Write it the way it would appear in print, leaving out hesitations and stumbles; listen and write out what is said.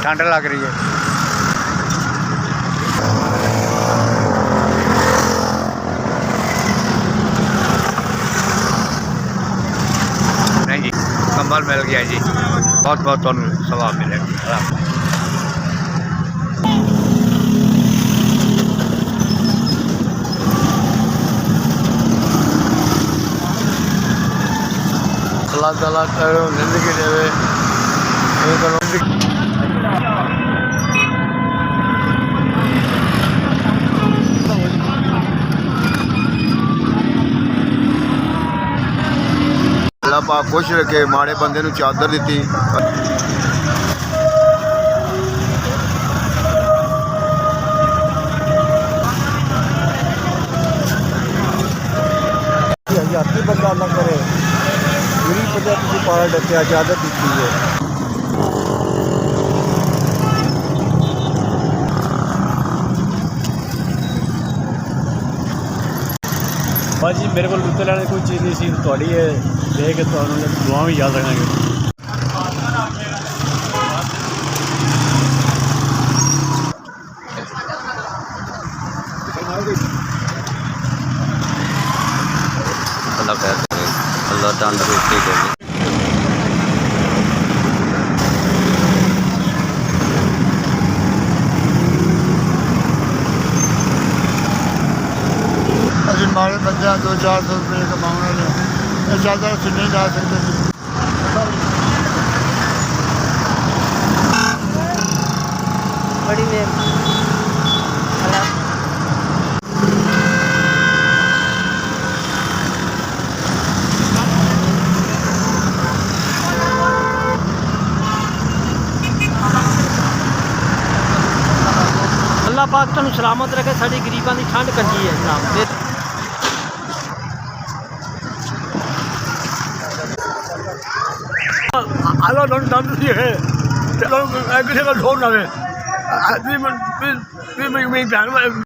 ठंड लग रही है। नहीं जी, कंबल मिल गया जी। बहुत बहुत तुहानू सवाब मिलेगा। अल्लाह ताला करो जिंदगी देवे। अल्लाह पाक खुश रखे, माड़े बंदे नूं चादर दी। यात्री बंदा ना करे, गरीब बंदा तुझे पाला डकिया चादर दी है। बस जी मेरे को लुत्ते लैने कोई चीज़ नहीं सी, थोड़ी है देख के दुआ भी जा सकेंगे। अल्लाह खैर करे, अल्लाह तंदुरुस्ती दे। अभी माड़े बंदे 200-400 रुपये कमाने वाले ज़्यादा से नहीं ला सकते। बड़ी अल्लाह पाक तुहानू सलामत रखे, साडी गरीबां दी ठंड कट्टी है जनाब। अल्लाह तंदुरुस्ती है, किसी का ढोर ना